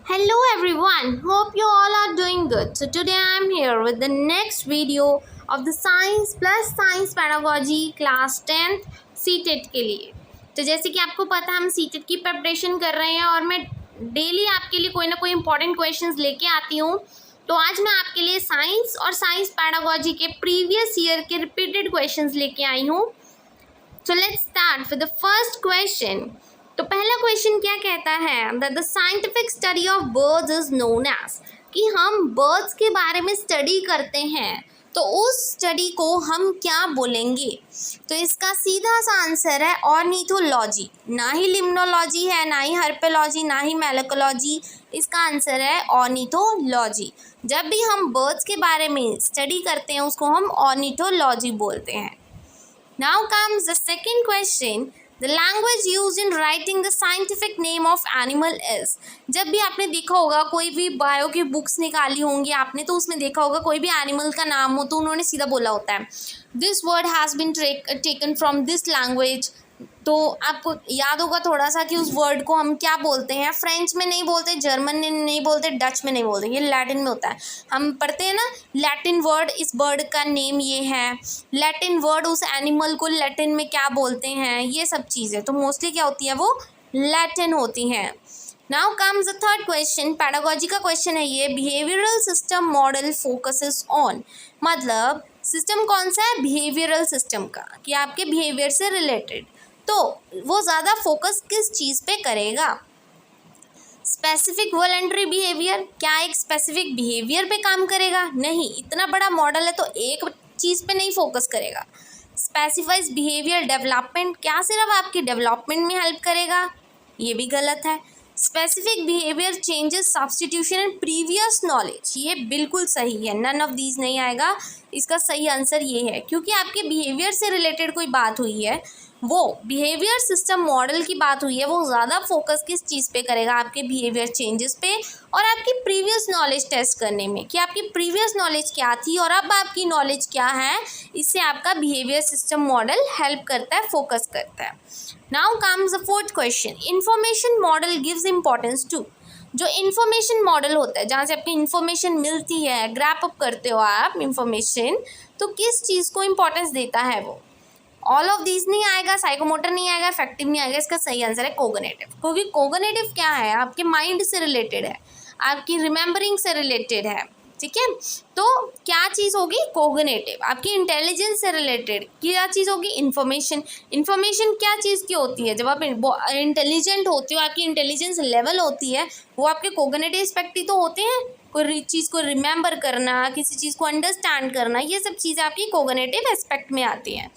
Hello everyone, hope you all are doing good. So today I am here with the next video of the Science plus Science Pedagogy class 10th CTET के लिए। तो जैसे कि आपको पता है हम CTET की प्रिपरेशन कर रहे हैं और मैं डेली आपके लिए कोई ना कोई इंपॉर्टेंट क्वेश्चंस लेके आती हूँ। तो आज मैं आपके लिए साइंस और साइंस पैडागोजी के प्रीवियस ईयर के रिपीटेड क्वेश्चंस लेके आई हूँ। So let's start with the first question. तो पहला क्वेश्चन क्या कहता है that the scientific study of birds is known as, कि हम बर्ड्स के बारे में स्टडी करते हैं तो उस स्टडी को हम क्या बोलेंगे। तो इसका सीधा सा आंसर है ऑर्निथोलॉजी। ना ही लिम्नोलॉजी है, ना ही हर्पेलॉजी, ना ही मेलेकोलॉजी। इसका आंसर है ऑर्निथोलॉजी। जब भी हम बर्ड्स के बारे में स्टडी करते हैं उसको हम ऑर्निथोलॉजी बोलते हैं। Now comes the second question. The language used in writing the scientific name of animal is. जब भी आपने देखा होगा कोई भी बायो की बुक्स निकाली होंगी आपने, तो उसमें देखा होगा कोई भी एनिमल का नाम हो तो उन्होंने सीधा बोला होता है this word has been taken from this language. तो आपको याद होगा थोड़ा सा कि उस वर्ड को हम क्या बोलते हैं। फ्रेंच में नहीं बोलते, जर्मन में नहीं बोलते, डच में नहीं बोलते, ये लैटिन में होता है। हम पढ़ते हैं ना लैटिन वर्ड, इस बर्ड का नेम ये है, लैटिन वर्ड उस एनिमल को लैटिन में क्या बोलते हैं, ये सब चीज़ें तो मोस्टली क्या होती है वो लैटिन होती हैं। Now comes the third question, pedagogy का क्वेश्चन है ये। Behavioural system model focuses on, मतलब सिस्टम कौन सा है बिहेवियरल सिस्टम का, कि आपके बिहेवियर से रिलेटेड। तो वो ज़्यादा फोकस किस चीज़ पे करेगा। स्पेसिफिक वॉलंटरी बिहेवियर, क्या एक स्पेसिफिक बिहेवियर पे काम करेगा? नहीं, इतना बड़ा मॉडल है तो एक चीज़ पे नहीं फोकस करेगा। स्पेसिफाइज बिहेवियर डेवलपमेंट, क्या सिर्फ आपकी डेवलपमेंट में हेल्प करेगा? ये भी गलत है। Specific behaviour changes substitution and previous knowledge, ये बिल्कुल सही है, नन ऑफ दीज नहीं आएगा। इसका सही आंसर ये है क्योंकि आपके बिहेवियर से रिलेटेड कोई बात हुई है, वो बिहेवियर सिस्टम मॉडल की बात हुई है, वो ज़्यादा फोकस किस चीज़ पे करेगा, आपके बिहेवियर चेंजेस पे और आपकी प्रीवियस नॉलेज टेस्ट करने में कि आपकी प्रीवियस नॉलेज क्या थी और अब आपकी नॉलेज क्या है। इससे आपका बिहेवियर सिस्टम मॉडल हेल्प करता है, फोकस करता है। Now comes the fourth question, information model gives importance to. जो इन्फॉर्मेशन मॉडल होता है जहाँ से आपकी इन्फॉर्मेशन मिलती है, ग्रैप अप करते हो आप इन्फॉर्मेशन, तो किस चीज़ को इम्पोर्टेंस देता है वो। ऑल ऑफ दीज नहीं आएगा, साइकोमोटर नहीं आएगा, इफेक्टिव नहीं आएगा। इसका सही आंसर है कोग्निटिव, क्योंकि कोग्निटिव क्या है आपके माइंड से रिलेटेड है, आपकी रिमेंबरिंग से रिलेटेड है, ठीक है। तो क्या चीज़ होगी कोग्निटिव, आपकी इंटेलिजेंस से रिलेटेड क्या चीज़ होगी इन्फॉर्मेशन। इन्फॉर्मेशन क्या चीज़ की होती है, जब आप इंटेलिजेंट होते हो, आपकी इंटेलिजेंस लेवल होती है, वो आपके कोग्निटिव एस्पेक्ट ही तो होते हैं। कोई चीज़ को रिमेंबर करना, किसी चीज़ को अंडरस्टैंड करना, ये सब चीज़ें आपकी कोग्निटिव एस्पेक्ट में आती हैं।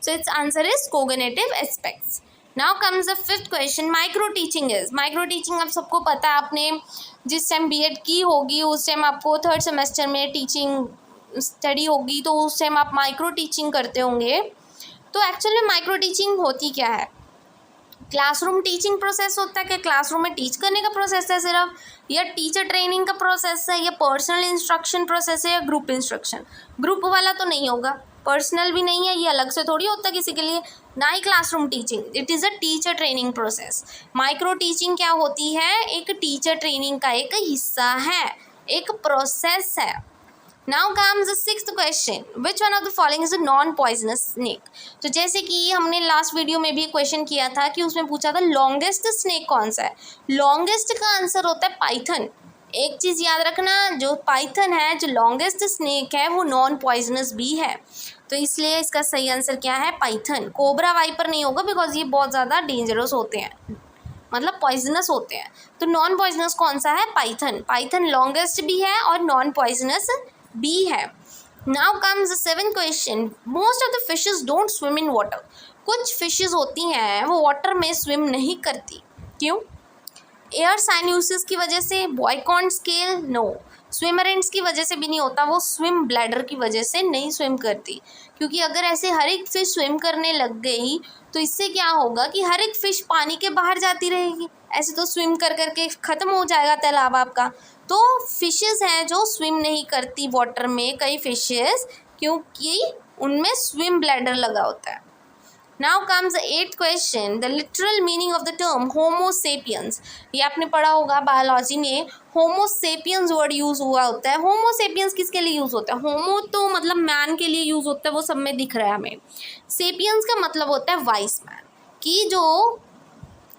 So its answer is cognitive aspects. Now comes the fifth question, micro teaching is. Micro teaching आप सबको पता है, आपने जिस टाइम बीएड की होगी उस टाइम आपको थर्ड सेमेस्टर में टीचिंग स्टडी होगी, तो उस टाइम आप माइक्रो टीचिंग करते होंगे। तो एक्चुअली माइक्रो टीचिंग होती क्या है, क्लासरूम टीचिंग प्रोसेस होता है कि क्लासरूम में टीच करने का प्रोसेस है सिर्फ, या टीचर ट्रेनिंग का प्रोसेस है, या पर्सनल इंस्ट्रक्शन प्रोसेस है, या ग्रुप इंस्ट्रक्शन। ग्रुप वाला तो नहीं होगा, पर्सनल भी नहीं है, ये अलग से थोड़ी होता है किसी के लिए, ना ही classroom teaching. It is a teacher training process. Micro teaching क्या होती है, एक टीचर ट्रेनिंग का एक हिस्सा है, एक प्रोसेस है। Now comes the sixth question, which one of the following is a non poisonous snake. तो जैसे कि हमने लास्ट वीडियो में भी क्वेश्चन किया था कि उसमें पूछा था लॉन्गेस्ट स्नेक कौन सा है। लॉन्गेस्ट का आंसर होता है पाइथन। एक चीज़ याद रखना, जो पाइथन है, जो लॉन्गेस्ट स्नेक है, वो नॉन पॉइजनस भी है, तो इसलिए इसका सही आंसर क्या है पाइथन। कोबरा वाइपर नहीं होगा बिकॉज ये बहुत ज़्यादा डेंजरस होते हैं, मतलब पॉइजनस होते हैं। तो नॉन पॉइजनस कौन सा है, पाइथन। पाइथन लॉन्गेस्ट भी है और नॉन पॉइजनस भी है। Now comes the seventh question, most of the fishes don't swim in water. कुछ फिशेज होती हैं वो वाटर में स्विम नहीं करती, क्यों? एयर साइन्यूसिस की वजह से, बॉयकॉन्ट स्केल, नो। स्विमरेंट्स की वजह से भी नहीं होता, वो स्विम ब्लैडर की वजह से नहीं स्विम करती, क्योंकि अगर ऐसे हर एक फिश स्विम करने लग गई तो इससे क्या होगा कि हर एक फिश पानी के बाहर जाती रहेगी, ऐसे तो स्विम कर करके ख़त्म हो जाएगा तालाब आपका। तो फिशेस हैं जो स्विम नहीं करती वाटर में, कई फिशेस, क्योंकि उनमें स्विम ब्लैडर लगा होता है। Now comes the 8th question, the literal meaning of the term homo sapiens. ये आपने पढ़ा होगा बायोलॉजी में, होमो सेपियंस वर्ड यूज हुआ होता है। होमो सेपियंस किसके लिए यूज होता है? होमो तो मतलब मैन के लिए यूज होता है, वो सब में दिख रहा है हमें। सेपियंस का मतलब होता है वाइस मैन, कि जो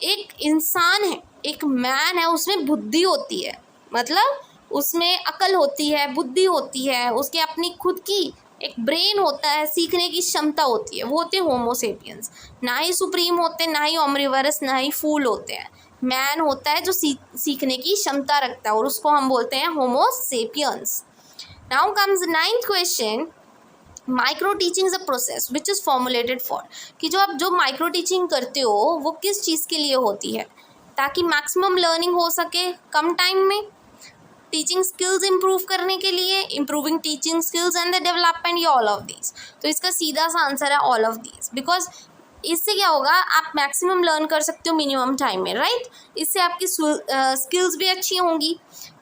एक इंसान है, एक मैन है, उसमें बुद्धि होती है, मतलब उसमें अकल होती है, बुद्धि होती है, उसके अपनी खुद की एक ब्रेन होता है, सीखने की क्षमता होती है, वो होते हैं होमोसेपियंस। ना ही सुप्रीम होते, ना ही ओमनिवरस, ना ही फूल होते हैं। मैन होता है जो सीखने की क्षमता रखता है, और उसको हम बोलते हैं Homo sapiens. Now comes 9th question, micro teaching is a process which is formulated for, कि जो आप जो माइक्रो टीचिंग करते हो वो किस चीज़ के लिए होती है? ताकि मैक्सिमम लर्निंग हो सके कम टाइम में, टीचिंग स्किल्स इंप्रूव करने के लिए, improving teaching skills and the development, या ऑल ऑफ दीज। तो इसका सीधा सा आंसर है ऑल ऑफ दीज, बिकॉज इससे क्या होगा, आप मैक्सिमम लर्न कर सकते हो मिनिमम टाइम में, राइट। इससे आपकी स्किल्स भी अच्छी होंगी,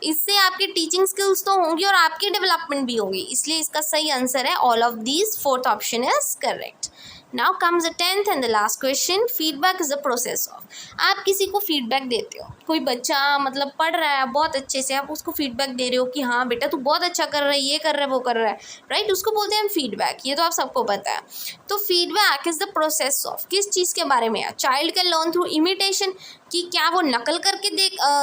इससे आपकी टीचिंग स्किल्स तो होंगी और आपकी डेवलपमेंट भी होगी, इसलिए इसका सही आंसर है all of these. 4th option is correct. Now comes the 10th and the last question, feedback is the process of. आप किसी को फीडबैक देते हो, कोई बच्चा मतलब पढ़ रहा है बहुत अच्छे से, आप उसको फीडबैक दे रहे हो कि हाँ बेटा तू बहुत अच्छा कर रहा है, ये कर रहा है, वो कर रहा है, राइट, उसको बोलते हैं हम फीडबैक। ये तो आप सबको पता है। तो feedback is the process of, किस चीज़ के बारे में है? Child can learn through imitation, कि क्या वो नकल करके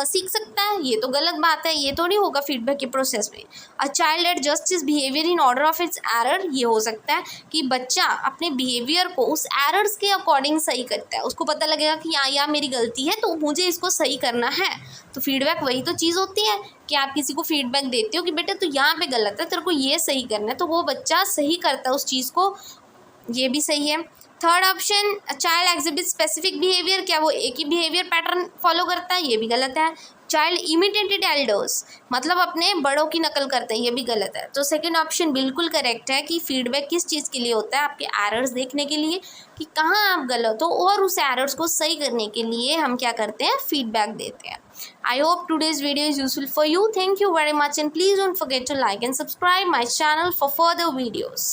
सीख सकता है? ये तो गलत बात है, ये तो नहीं होगा फीडबैक के प्रोसेस में। A child adjust his behaviour in order of its error, ये हो सकता है कि बच्चा अपने बिहेवियर को उस एरर्स के अकॉर्डिंग सही करता है, उसको पता लगेगा कि यहाँ मेरी गलती है तो मुझे इसको सही करना है। तो फीडबैक वही तो चीज़ होती है कि आप किसी को फीडबैक देते हो कि बेटा तू यहाँ पे गलत है, तेरे को ये सही करना है, तो वो बच्चा सही करता है उस चीज़ को, ये भी सही है। 3rd option, child exhibit specific behaviour, क्या वो एक ही बिहेवियर पैटर्न फॉलो करता है? ये भी गलत है। चाइल्ड इमिटेटेड एल्डर्स, मतलब अपने बड़ों की नकल करते हैं, ये भी गलत है। तो 2nd ऑप्शन बिल्कुल करेक्ट है कि फीडबैक किस चीज़ के लिए होता है? आपके एरर्स देखने के लिए कि कहाँ आप गलत हो, और उस एरर्स को सही करने के लिए हम क्या करते हैं? फीडबैक देते हैं। I hope today's video is useful for you. Thank you very much, and please don't forget to like and subscribe my channel for further videos.